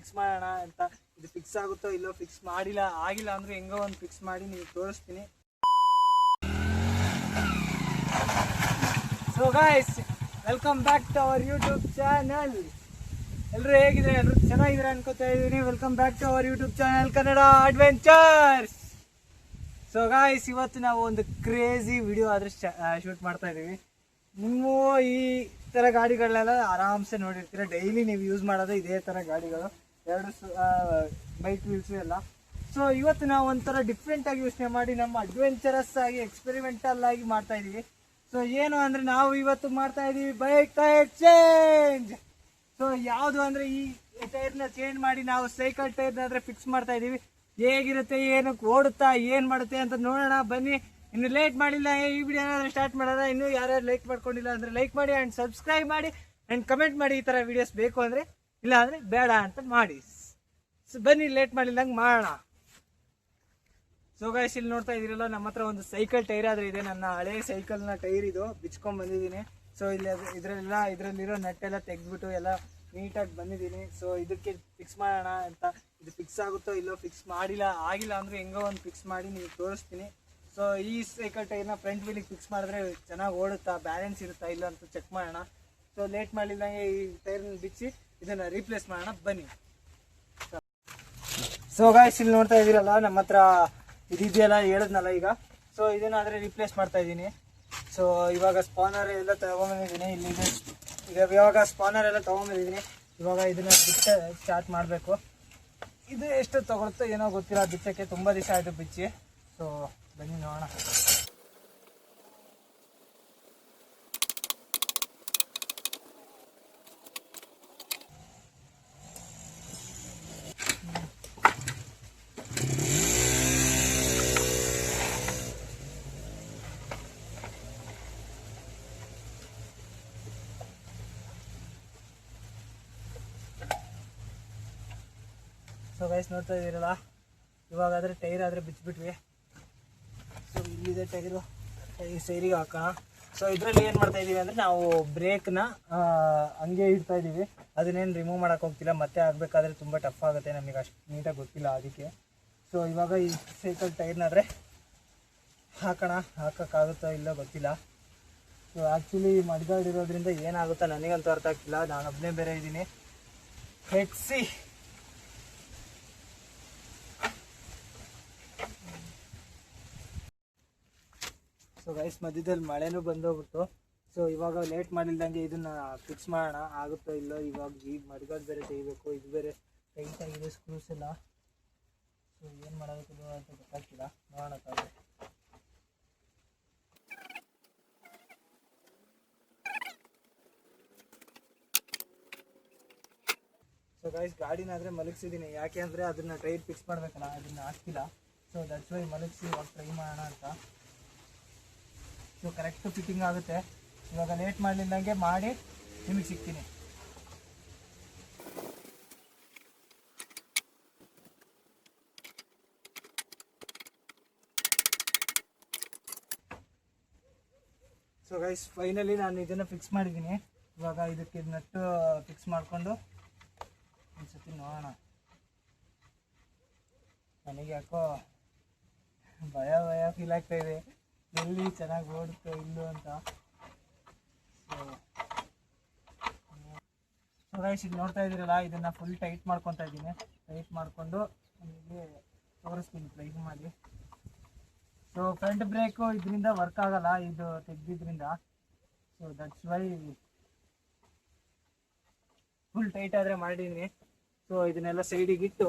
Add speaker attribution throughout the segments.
Speaker 1: Fix ಮಾಡೋಣ ಅಂತ. ಇದು ಫಿಕ್ಸ್ ಆಗುತ್ತೋ ಇಲ್ಲೋ, ಫಿಕ್ಸ್ ಆಗಿಲ್ಲ ಅಂದ್ರೆ ಹೆಂಗೋ ಒಂದು ಫಿಕ್ಸ್ ಮಾಡಿ ನೀವು ತೋರಿಸ್ತೀನಿ. So guys, welcome back to our YouTube channel. ಎಲ್ಲರೂ ಹೇಗಿದ್ರೆ? ಎಲ್ಲರೂ ಚೆನ್ನಾಗಿದ್ರೆ ಅನ್ಕೋತಾ ಇದ್ದೀನಿ. Welcome back to our YouTube channel Kannada adventures. So guys, ಇವತ್ತು ನಾವು ಒಂದು ಕ್ರೇಜಿ ವಿಡಿಯೋ ಆದ್ರೆ ಶೂಟ್ ಮಾಡ್ತಾ ಇದ್ದೀವಿ. ನೀವು ಈ ಥರ ಗಾಡಿಗಳನ್ನೆಲ್ಲ ಆರಾಮ್ಸೆ ನೋಡಿರ್ತೀರ. ಡೈಲಿ ನೀವು ಯೂಸ್ ಮಾಡೋದು ಇದೇ ಥರ ಗಾಡಿಗಳು, ಎರಡು ಬೈಕ್ ವೀಲ್ಸು ಎಲ್ಲ. ಸೊ ಇವತ್ತು ನಾವು ಒಂಥರ ಡಿಫ್ರೆಂಟಾಗಿ ಯೋಚನೆ ಮಾಡಿ ನಮ್ಮ ಅಡ್ವೆಂಚರಸ್ ಆಗಿ ಎಕ್ಸ್ಪೆರಿಮೆಂಟಲ್ ಆಗಿ ಮಾಡ್ತಾ ಇದ್ದೀವಿ. ಸೊ ಏನು ಅಂದರೆ ನಾವು ಇವತ್ತು ಮಾಡ್ತಾ ಇದ್ದೀವಿ ಬೈಕ್ ಟೈರ್ ಚೇಂಜ್. ಸೊ ಯಾವುದು ಅಂದರೆ ಈ ಟೈರ್ನ ಚೇಂಜ್ ಮಾಡಿ ನಾವು ಸೈಕಲ್ ಟೈರ್ನ ಆದರೆ ಫಿಕ್ಸ್ ಮಾಡ್ತಾ ಇದ್ದೀವಿ. ಹೇಗಿರುತ್ತೆ, ಏನಕ್ಕೆ ಓಡುತ್ತಾ, ಏನು ಮಾಡುತ್ತೆ ಅಂತ ನೋಡೋಣ ಬನ್ನಿ. ಇನ್ನು ಲೇಟ್ ಮಾಡಿಲ್ಲ, ಈ ವಿಡಿಯೋ ಏನಾದರೂ ಸ್ಟಾರ್ಟ್ ಮಾಡೋಣ. ಇನ್ನೂ ಯಾರ್ಯಾರು ಲೈಕ್ ಮಾಡ್ಕೊಂಡಿಲ್ಲ ಅಂದರೆ ಲೈಕ್ ಮಾಡಿ ಆ್ಯಂಡ್ ಸಬ್ಸ್ಕ್ರೈಬ್ ಮಾಡಿ ಆ್ಯಂಡ್ ಕಮೆಂಟ್ ಮಾಡಿ ಈ ಥರ ವೀಡಿಯೋಸ್ ಬೇಕು ಅಂದರೆ, ಇಲ್ಲ ಅಂದರೆ ಬೇಡ ಅಂತ ಮಾಡಿ. ಸೊ ಬನ್ನಿ, ಲೇಟ್ ಮಾಡಿಲ್ಲಂಗೆ ಮಾಡೋಣ. ಸೊ ಗೈಸ್, ಇಲ್ಲಿ ನೋಡ್ತಾ ಇದ್ದೀರಲ್ಲ, ನಮ್ಮ ಹತ್ರ ಒಂದು ಸೈಕಲ್ ಟೈರ್ ಆದರೆ ಇದೆ. ನನ್ನ ಹಳೆ ಸೈಕಲ್ನ ಟೈರ್ ಇದು ಬಿಚ್ಕೊಂಡು ಬಂದಿದ್ದೀನಿ. ಸೊ ಇಲ್ಲಿ ಇದರಲ್ಲಿರೋ ನೆಟ್ಟೆಲ್ಲ ತೆಗೆದ್ಬಿಟ್ಟು ಎಲ್ಲ ನೀಟಾಗಿ ಬಂದಿದ್ದೀನಿ. ಸೊ ಇದಕ್ಕೆ ಫಿಕ್ಸ್ ಮಾಡೋಣ ಅಂತ. ಇದು ಫಿಕ್ಸ್ ಆಗುತ್ತೋ ಇಲ್ಲೋ, ಫಿಕ್ಸ್ ಆಗಿಲ್ಲ ಅಂದರೆ ಹೆಂಗೋ ಒಂದು ಫಿಕ್ಸ್ ಮಾಡಿ ನೀವು ತೋರಿಸ್ತೀನಿ. ಸೊ ಈ ಸೈಕಲ್ ಟೈರ್ನ ಫ್ರಂಟ್ ವೀಲಿಗೆ ಫಿಕ್ಸ್ ಮಾಡಿದ್ರೆ ಚೆನ್ನಾಗಿ ಓಡುತ್ತಾ, ಬ್ಯಾಲೆನ್ಸ್ ಇರುತ್ತಾ ಇಲ್ಲ ಅಂತ ಚೆಕ್ ಮಾಡೋಣ. ಸೊ ಲೇಟ್ ಮಾಡಿಲ್ಲಂಗೆ ಈ ಟೈರ್ನ ಬಿಚ್ಚಿ ಇದನ್ನು ರೀಪ್ಲೇಸ್ ಮಾಡೋಣ ಬನ್ನಿ. ಸೊ ಗಾಯ್ಸ್, ಇಲ್ಲಿ ನೋಡ್ತಾ ಇದ್ದೀರಲ್ಲ, ನಮ್ಮ ಹತ್ರ ಇದೆಯಲ್ಲ, ಹೇಳಿದ್ನಲ್ಲ ಈಗ. ಸೊ ಇದನ್ನಾದರೆ ರೀಪ್ಲೇಸ್ ಮಾಡ್ತಾ ಇದ್ದೀನಿ. ಸೊ ಇವಾಗ ಸ್ಪಾನರ್ ಎಲ್ಲ ತೊಗೊಂಬಂದಿದ್ದೀನಿ. ಇಲ್ಲಿದೆ ಇವಾಗ ಸ್ಪಾನರ್ ಎಲ್ಲ ತೊಗೊಂಬಂದಿದ್ದೀನಿ. ಇವಾಗ ಇದನ್ನು ಬಿಚ್ಚ ಸ್ಟಾರ್ಟ್ ಮಾಡಬೇಕು. ಇದು ಎಷ್ಟು ತೊಗೊಳುತ್ತೋ ಏನೋ ಗೊತ್ತಿಲ್ಲ, ಬಿಚ್ಚಕ್ಕೆ ತುಂಬ ದಿವಸ ಆಯಿತು ಬಿಚ್ಚಿ. ಸೊ ಬನ್ನಿ ನೋಡೋಣ. ಸೊ ಗೈಸ್, ನೋಡ್ತಾ ಇದ್ದೀರಲ್ಲ, ಇವಾಗಾದರೆ ಟೈರ್ ಆದರೆ ಬಿಚ್ಚಿಬಿಟ್ವಿ. ಸೊ ಇಲ್ಲಿದೆ ಟೈರು, ಈ ಸೈರಿಗೆ ಹಾಕೋಣ. ಸೊ ಇದರಲ್ಲಿ ಏನು ಮಾಡ್ತಾ ಇದ್ದೀವಿ ಅಂದರೆ, ನಾವು ಬ್ರೇಕ್ನ ಹಂಗೆ ಇಡ್ತಾ ಇದ್ದೀವಿ. ಅದನ್ನೇನು ರಿಮೂವ್ ಮಾಡೋಕ್ಕೆ ಹೋಗ್ತಿಲ್ಲ. ಮತ್ತೆ ಆಗಬೇಕಾದ್ರೆ ತುಂಬ ಟಫ್ ಆಗುತ್ತೆ, ನಮಗೆ ಅಷ್ಟು ನೀಟಾಗಿ ಗೊತ್ತಿಲ್ಲ ಅದಕ್ಕೆ. ಸೊ ಇವಾಗ ಈ ಸೈಕಲ್ ಟೈರ್ನಾದರೆ ಹಾಕೋಕ್ಕಾಗುತ್ತೋ ಇಲ್ಲೋ ಗೊತ್ತಿಲ್ಲ. ಸೊ ಆ್ಯಕ್ಚುಲಿ ಮಡ್ಗಾಡಿರೋದ್ರಿಂದ ಏನಾಗುತ್ತಾ ನನಗಂತೂ ಅರ್ಥ ಆಗ್ತಿಲ್ಲ. ನಾನೊಬ್ಬನೇ ಬೇರೆ ಇದ್ದೀನಿ. ಹೆಕ್ಸಿ ಸೊ ಗೈಸ್, ಮಧ್ಯದಲ್ಲಿ ಮಳೆನೂ ಬಂದೋಗ್ಬಿಟ್ಟು. ಸೊ ಇವಾಗ ಲೇಟ್ ಮಾಡಿಲ್ದಂಗೆ ಇದನ್ನು ಫಿಕ್ಸ್ ಮಾಡೋಣ, ಆಗುತ್ತೋ ಇಲ್ಲೋ. ಇವಾಗ ಈ ಮಡ್ಗಾಡ್ ಬೇರೆ ತೆಗಿಬೇಕು, ಇದು ಬೇರೆ ಟೈಟ್ ಆಗಿದೆ ಸ್ಕ್ರೂಸ್ ಎಲ್ಲ. ಸೊ ಏನು ಮಾಡೋದಕ್ಕೆ ಅಂತ ಗೊತ್ತಾಗ್ತಿಲ್ಲ, ನೋಡೋಣ ತಾವೆ. ಸೊ ಗೈಸ್, ಗಾಡಿನಾದರೆ ಮಲಗಿಸಿದ್ದೀನಿ. ಯಾಕೆ ಅಂದರೆ ಅದನ್ನು ಟೈರ್ ಫಿಕ್ಸ್ ಮಾಡಬೇಕಲ್ಲ, ಅದನ್ನು ಹಾಕ್ತಿಲ್ಲ. ಸೊ ದಟ್ಸ್ ವೈ ಮಲಗಿಸಿ ಇವಾಗ ಟ್ರೈ ಮಾಡೋಣ ಅಂತ. ಸೊ ಕರೆಕ್ಟು ಫಿಟ್ಟಿಂಗ್ ಆಗುತ್ತೆ. ಇವಾಗ ಲೇಟ್ ಮಾಡಲಿಲ್ಲಂಗೆ ಮಾಡಿ ನಿಮಗೆ ಸಿಗ್ತೀನಿ. ಸೊ ಗೈಸ್, ಫೈನಲಿ ನಾನು ಇದನ್ನು ಫಿಕ್ಸ್ ಮಾಡಿದ್ದೀನಿ. ಇವಾಗ ಇದಕ್ಕೆ ನಟ್ಟು ಫಿಕ್ಸ್ ಮಾಡಿಕೊಂಡು ಒಂದ್ಸತಿ ನೋಡೋಣ. ನನಗೆ ಯಾಕೋ ಭಯ ಫೀಲ್ ಆಗ್ತಾ ಇದೆ, ಎಲ್ಲಿ ಚೆನ್ನಾಗಿ ಓಡುತ್ತೋ ಇಲ್ಲೋ ಅಂತ. ಸೊ ಗೈಸ್, ಇಲ್ಲಿ ನೋಡ್ತಾ ಇದ್ದೀರಲ್ಲ, ಇದನ್ನು ಫುಲ್ ಟೈಟ್ ಮಾಡ್ಕೊತಾ ಇದ್ದೀನಿ. ಟೈಟ್ ಮಾಡಿಕೊಂಡು ನಿಮಗೆ ತೋರಿಸ್ತೀನಿ ಟ್ರೈ ಮಾಡಿ. ಸೊ ಫ್ರಂಟ್ ಬ್ರೇಕು ಇದರಿಂದ ವರ್ಕ್ ಆಗಲ್ಲ, ಇದು ತೆಗ್ದಿದ್ರಿಂದ. So that's why full tight ಆದರೆ ಮಾಡಿದ್ದೀನಿ. ಸೊ ಇದನ್ನೆಲ್ಲ ಸೈಡಿಗಿಟ್ಟು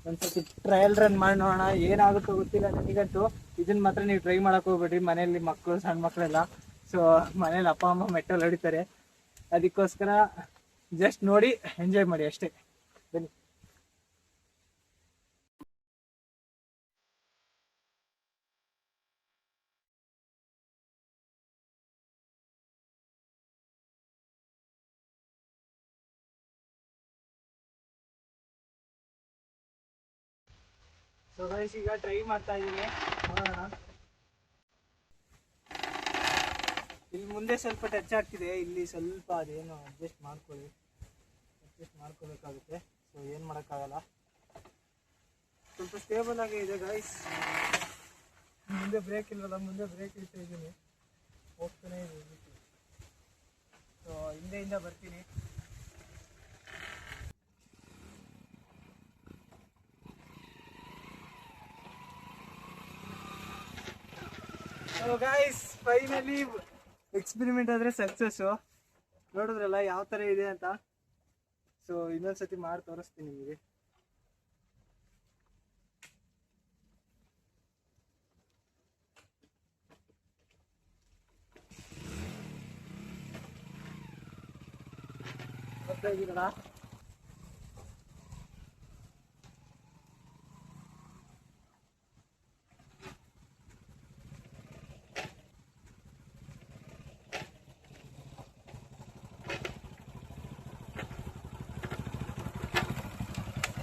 Speaker 1: ಒಂದ್ಸತಿ ಟ್ರಯಲ್ ರನ್ ಮಾಡಿ ನೋಡೋಣ, ಏನಾಗುತ್ತೋ ಗೊತ್ತಿಲ್ಲ ನನಗಂತೂ. ಇದನ್ನ ಮಾತ್ರ ನೀವು ಟ್ರೈ ಮಾಡಕ್ಕೆ ಹೋಗ್ಬೇಡ್ರಿ, ಮನೆಯಲ್ಲಿ ಮಕ್ಕಳು, ಸಣ್ಣ ಮಕ್ಕಳೆಲ್ಲ. ಸೊ ಮನೇಲಿ ಅಪ್ಪ ಅಮ್ಮ ಮೆಟ್ಟಲ್ಲಿ ಹೊಡಿತಾರೆ, ಅದಕ್ಕೋಸ್ಕರ ಜಸ್ಟ್ ನೋಡಿ ಎಂಜಾಯ್ ಮಾಡಿ ಅಷ್ಟೇ. ಬನ್ನಿ. ಸೊ ಗೈಸ್, ಈಗ ಟ್ರೈ ಮಾಡ್ತಾ ಇದ್ದೀನಿ, ನೋಡೋಣ. ಇಲ್ಲಿ ಮುಂದೆ ಸ್ವಲ್ಪ ಟಚ್ ಆಗ್ತಿದೆ, ಇಲ್ಲಿ ಸ್ವಲ್ಪ ಅದೇನು ಅಡ್ಜಸ್ಟ್ ಮಾಡ್ಕೊಳ್ಳಿ, ಅಡ್ಜಸ್ಟ್ ಮಾಡ್ಕೋಬೇಕಾಗುತ್ತೆ. ಸೊ ಏನು ಮಾಡೋಕ್ಕಾಗಲ್ಲ. ಸ್ವಲ್ಪ ಸ್ಟೇಬಲ್ ಆಗೇ ಇದೆ ಗೈಸ್. ಮುಂದೆ ಬ್ರೇಕ್ ಇಲ್ವಲ್ಲ, ಮುಂದೆ ಬ್ರೇಕ್ ಇಡ್ತಾ ಇದ್ದೀನಿ, ಹೋಗ್ತಾನೆ ಇದ್ದೀನಿ. ಸೊ ಹಿಂದೆಯಿಂದ ಬರ್ತೀನಿ. ಸೊ ಗೈಸ್ ಫೈನಲಿ ಎಕ್ಸ್ಪೆರಿಮೆಂಟ್ ಆದರೆ ಸಕ್ಸಸ್ಸು. ನೋಡಿದ್ರಲ್ಲ ಯಾವ ಥರ ಇದೆ ಅಂತ. ಸೊ ಇನ್ನೊಂದ್ಸತಿ ಮಾಡಿ ತೋರಿಸ್ತೀನಿ ನಿಮಗೆ. ಗೊತ್ತಾಗಿರಲ್ಲ.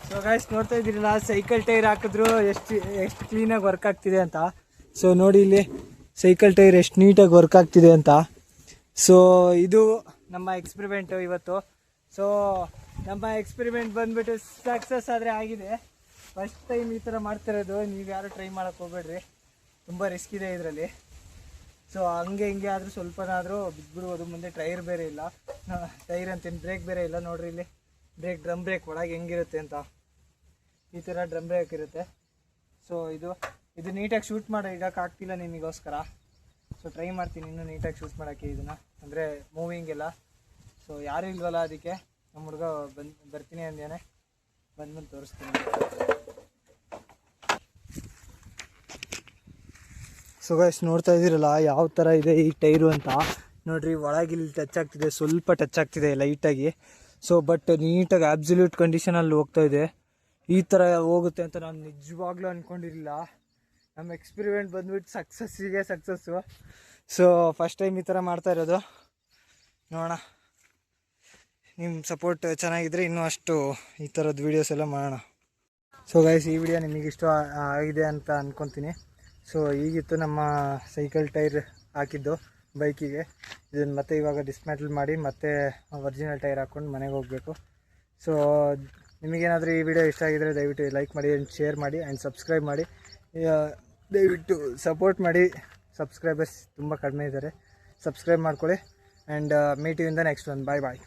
Speaker 1: ಸೊ ಗೈಸ್ ನೋಡ್ತಾ ಇದ್ದೀರಲ್ಲ, ಸೈಕಲ್ ಟೈರ್ ಹಾಕಿದ್ರು ಎಷ್ಟು ಕ್ಲೀನಾಗಿ ವರ್ಕ್ ಆಗ್ತಿದೆ ಅಂತ. ಸೊ ನೋಡಿ ಇಲ್ಲಿ ಸೈಕಲ್ ಟೈರ್ ಎಷ್ಟು ನೀಟಾಗಿ ವರ್ಕ್ ಆಗ್ತಿದೆ ಅಂತ. ಸೊ ಇದು ನಮ್ಮ ಎಕ್ಸ್ಪೆರಿಮೆಂಟು ಇವತ್ತು. ಸೊ ನಮ್ಮ ಎಕ್ಸ್ಪೆರಿಮೆಂಟ್ ಬಂದ್ಬಿಟ್ಟು ಸಕ್ಸಸ್ ಆದರೆ ಆಗಿದೆ. ಫಸ್ಟ್ ಟೈಮ್ ಈ ಥರ ಮಾಡ್ತಿರೋದು. ನೀವು ಯಾರು ಟ್ರೈ ಮಾಡೋಕ್ಕೆ ಹೋಗ್ಬೇಡ್ರಿ, ತುಂಬ ರಿಸ್ಕ್ ಇದೆ ಇದರಲ್ಲಿ. ಸೊ ಹಂಗೆ ಹಿಂಗೆ ಆದರೂ ಸ್ವಲ್ಪನಾದರೂ ಬಿದ್ದುಬಿಡ್ಬೋದು. ಮುಂದೆ ಟೈರ್ ಬೇರೆ ಇಲ್ಲ, ಟೈರ್ ಅಂತೀನಿ, ಬ್ರೇಕ್ ಬೇರೆ ಇಲ್ಲ. ನೋಡ್ರಿ ಇಲ್ಲಿ ಬ್ರೇಕ್, ಡ್ರಮ್ ಬ್ರೇಕ್ ಒಳಗೆ ಹೆಂಗಿರುತ್ತೆ ಅಂತ. ಈ ಥರ ಡ್ರಮ್ ಬ್ರೇಕ್ ಇರುತ್ತೆ. ಸೊ ಇದು ನೀಟಾಗಿ ಶೂಟ್ ಮಾಡಿ ಇಡೋಕ್ಕಾಗ್ತಿಲ್ಲ ನಿಮಗೋಸ್ಕರ. ಸೊ ಟ್ರೈ ಮಾಡ್ತೀನಿ ಇನ್ನೂ ನೀಟಾಗಿ ಶೂಟ್ ಮಾಡೋಕ್ಕೆ ಇದನ್ನು, ಅಂದರೆ ಮೂವಿಂಗ್ ಎಲ್ಲ. ಸೊ ಯಾರೂ ಇಲ್ವಲ್ಲ, ಅದಕ್ಕೆ ನಮ್ಮ ಹುಡುಗ ಬರ್ತೀನಿ ಅಂದೇನೆ, ಬಂದು ತೋರಿಸ್ತೀನಿ. ಸೊ ಗೈಸ್ ನೋಡ್ತಾ ಇದ್ದೀರಲ್ಲ ಯಾವ ಥರ ಇದೆ ಈ ಟೈರು ಅಂತ. ನೋಡಿರಿ ಒಳಗಿಲ್ಲಿ ಟಚ್ ಆಗ್ತಿದೆ, ಸ್ವಲ್ಪ ಟಚ್ ಆಗ್ತಿದೆ ಲೈಟಾಗಿ. ಸೊ ಬಟ್ ನೀಟಾಗಿ ಅಬ್ಸಲ್ಯೂಟ್ ಕಂಡೀಷನಲ್ಲಿ ಹೋಗ್ತಾ ಇದೆ. ಈ ಥರ ಹೋಗುತ್ತೆ ಅಂತ ನಾನು ನಿಜವಾಗ್ಲೂ ಅಂದ್ಕೊಂಡಿರಲಿಲ್ಲ. ನಮ್ಮ ಎಕ್ಸ್ಪೆರಿಮೆಂಟ್ ಬಂದ್ಬಿಟ್ಟು ಸಕ್ಸಸ್ಸು. ಸೊ ಫಸ್ಟ್ ಟೈಮ್ ಈ ಥರ ಮಾಡ್ತಾ ಇರೋದು. ನೋಡೋಣ, ನಿಮ್ಮ ಸಪೋರ್ಟ್ ಚೆನ್ನಾಗಿದ್ರೆ ಇನ್ನೂ ಅಷ್ಟು ಈ ಥರದ್ದು ವೀಡಿಯೋಸ್ ಎಲ್ಲ ಮಾಡೋಣ. ಸೊ ಗೈಸ್ ಈ ವಿಡಿಯೋ ನಿಮಗೆ ಇಷ್ಟ ಆಗಿದೆ ಅಂತ ಅಂದ್ಕೊತೀನಿ. ಸೊ ಈಗಿತ್ತು ನಮ್ಮ ಸೈಕಲ್ ಟೈರ್ ಹಾಕಿದ್ದು ಬೈಕಿಗೆ. ಇದನ್ನು ಮತ್ತೆ ಇವಾಗ ಡಿಸ್ಮ್ಯಾಂಟಲ್ ಮಾಡಿ ಮತ್ತೆ ಒರಿಜಿನಲ್ ಟೈರ್ ಹಾಕ್ಕೊಂಡು ಮನೆಗೆ ಹೋಗಬೇಕು. ಸೊ ನಿಮಗೇನಾದರೂ ಈ ವಿಡಿಯೋ ಇಷ್ಟ ಆಗಿದರೆ ದಯವಿಟ್ಟು ಲೈಕ್ ಮಾಡಿ ಆ್ಯಂಡ್ ಶೇರ್ ಮಾಡಿ ಆ್ಯಂಡ್ ಸಬ್ಸ್ಕ್ರೈಬ್ ಮಾಡಿ. ದಯವಿಟ್ಟು ಸಪೋರ್ಟ್ ಮಾಡಿ. ಸಬ್ಸ್ಕ್ರೈಬರ್ಸ್ ತುಂಬ ಕಡಿಮೆ ಇದ್ದಾರೆ, ಸಬ್ಸ್ಕ್ರೈಬ್ ಮಾಡ್ಕೊಳ್ಳಿ. And meet you in the next one. Bye bye.